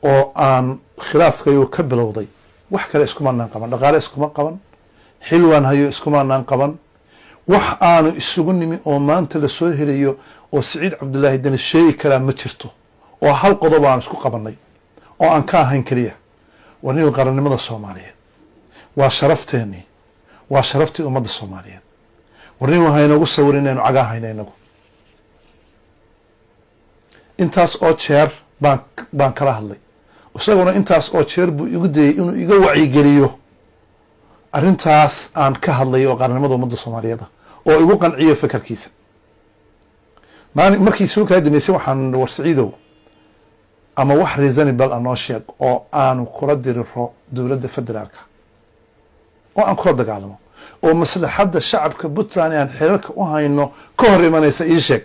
oo aan khilaafkayo ka bilowday wax kale iskumanaan qaban dhaqaale iskuma qaban xilwaan hayo iskumanaan qaban wax aanu isugu nimi oo maanta la soo helayo oo Saciid Cabdullaahi Dani sheegi kara ma jirto oo hal qodob aan isku qabanay oo aan ka ahayn kaliya waniga qarannimada Soomaaliyeed waa sharafteeni waa sharaftii ummadda Soomaaliyeed warniga waxay nagu sawirinayno cagahayna inagu intaas oo jeer baan kala hadlay isaguna intaas oo jeer buu igu dayay inuu iga wacyi geliyo arrintaas aan ka hadlay oo qarannimada ummadda Soomaaliyeed oo igu qanciyo fikirkiisa markii soo ka dambeysay waxaan war Saciidow ama wax reasonable anoo sheeg oo aanu kula diriro dowladda federaalka oo aan kula dagaalamo oo maslaxadda shacabka Puntland aan xeerarka u hayno ka hor imanaysa ii sheeg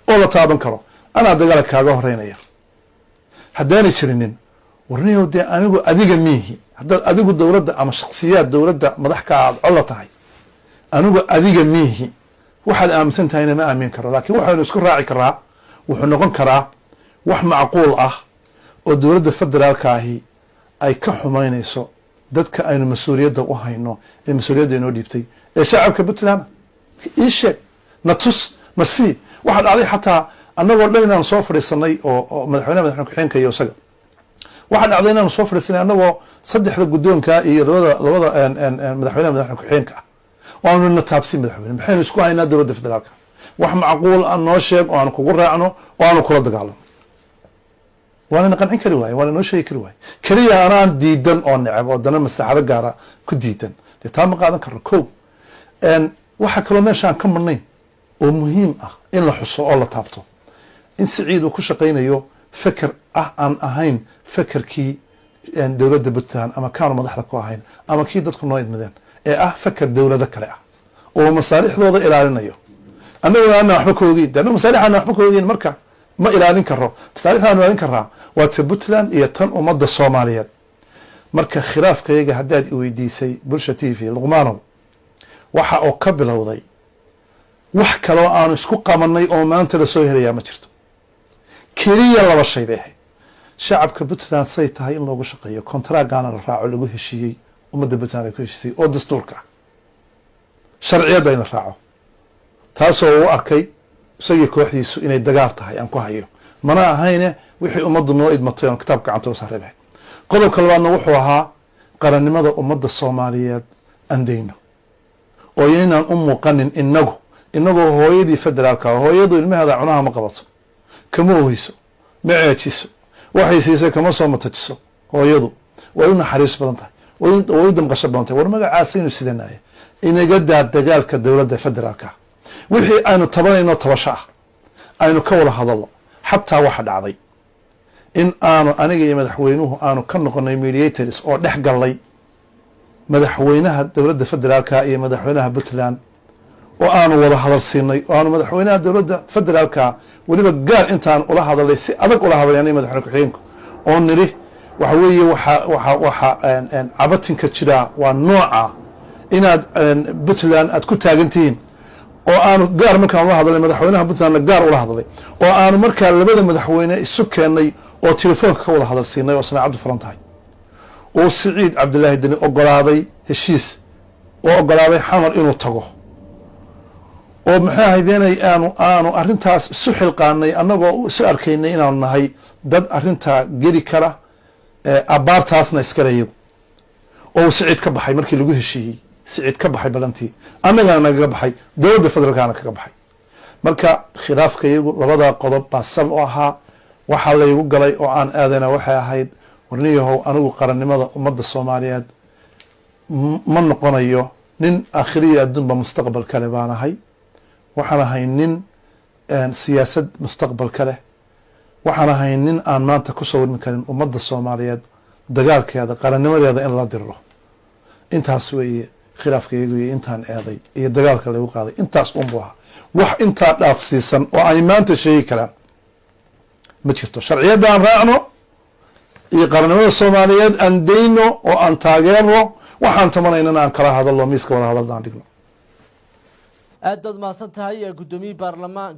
oo la taaban karo ana dagaal kaaga horeynaya haddaanay jirinin warniyow dee anigu adiga miihi haddaad adigu dowladda ama shakhsiyaad dowladda madax ka aad colo tahay anigu adiga miihi waxaad aaminsan tahayna ma aamin karo laakiin waxaynu isku raaci karaa wuxuu noqon karaa wax macquul ah oo dowladda federaalka ahi ay ka xumaynayso dadka aynu mas-uuliyadda u hayno ee mas-uuliyadda inoo dhiibtay ee shacabka Puntland ii sheeg na tus na sii waxaa dhacday xataa annagoo dhan inaan soo fadhiisanay oo madaxweyne ku-xigeenka iyo isaga waxaa dhacday inaan soo fadhiisanay annagoo saddexda guddoonka iyo labada madaxweyne ku-xigeenka ah oo aanu na taabsin madaxweyne maxaynu isku haynaa dowladda federaalka wax macquul ah noo sheeg oo aan kugu raacno oo aanu kula dagaalano وانا قنعين كري واي وانا نو شيء كري واي كريا انا ديدن او نعب او دنا مستحاله غارا ku diidan taama qaadan karo ko waxa kale meeshaan ka marnay oo muhiim ah in la xuso oo la taabto in Saciid uu ku shaqeynayo fikir ah aan ahayn fikirkii dowladda Puntland ama kaan madaxda ku ahayn ama kii dadku noo idmadeen ee ah fikir dowladda kale ah oo masaalixdooda ilaalinayo annagu aan waxba ka ogin dana masaalixana waxba ka ogin marka ma ilaalin karo masaalixdaan ilaalin karaa waa Puntland iyo tan ummadda Soomaaliyeed marka khilaafkayga haddaad i weydiisay bulsha TV Luqmaanow waxa oo ka bilowday wax kale oo aan isku qabanay oo maanta la soo helayaa ma jirto kaliya laba shay bay ahayd shacabka Puntland say tahay in loogu shaqeeyo kontraagaana la raaco lagu heshiiyey ummadda Puntland ay ku heshiisay oo dastuurka sharciyada in la raaco taasoo uu arkay isagii kooxdiisu inay dagaal tahay aan ku hayo mana ahayne wixii ummaddu noo idmatay oo kitaabka gacanta u saareebay qodobka labaadna wuxuu ahaa qarannimada ummadda Soomaaliyeed andeyno oo inaan u muuqanin inagoo hooyadii federaalka hooyadu ilmaheeda cunaha ma qabato kama oohiso ma ceejiso waxay siisay kama soo matajiso hooyadu way u naxariis badan tahay way u damqasho badan tahay war magacaas inuu sidanaayo inaga daa dagaalka dowladda federaalka wixii aynu tabanayno tabasho ah aynu ka wada hadalno xataa waxa dhacday in aanu aniga iyo madaxweynuhu aanu ka noqonay mediators oo dhex galay madaxweynaha dowladda federaalka iyo madaxweynaha Puntland oo aanu wada hadal siinay oo aanu madaxweynaha dowladda federaalka waliba gaar intaan ula hadalay si adag ula hadalay madaxweynaha ku-xigeenka oo niri waxa weeye waxa cabatinka jira waa nooca inaad Puntland aad ku taagantihiin oo aanu gaar markaan ula hadalay madaxweynaha Puntland gaar ula hadalay oo aanu markaa labada madaxweyne isu keenay oo telefoonka ka wada hadal siinay oo sanaacadu furan tahay oo Saciid Cabdullaahi Dani ogolaaday heshiis oo ogolaaday xamar inuu tago oo maxay ahaydeenay aanu arrintaas isu xilqaanay annagoo isu arkaynay inaanu nahay dad arrintaa geli kara abaartaasna iska leeyo oo Saciid ka baxay markii lagu heshiiyey Saciid ka baxay balantii annagana naga baxay dowladda federaalkana kaga baxay marka khilaafkayagu labada qodob baa sal oo ahaa waxa la igu galay oo aan aadana waxay ahayd warniyahow anigu qarannimada ummadda Soomaaliyeed ma noqonayo nin aakhiriya adduunba mustaqbal kale baan ahay waxaan ahay nin siyaasad mustaqbal kale waxaan ahay nin aan maanta ku soo warin karin ummadda Soomaaliyeed dagaalkeeda qarannimadeeda in la diro intaas weeye khilaafkaygu iyo intaan eeday iyo dagaalka lagu qaaday intaas buu ahaa wax intaa dhaafsiisan oo ay maanta sheegi karaan ma jirto sharciyada aan raacno iyo qarannimada Soomaaliyeed aan deyno oo aan taageero waxaan tamanayna aan kala hadalno miiska wada hadal daan dhigno aad baad maasan tahay gudoomiye baarlamaan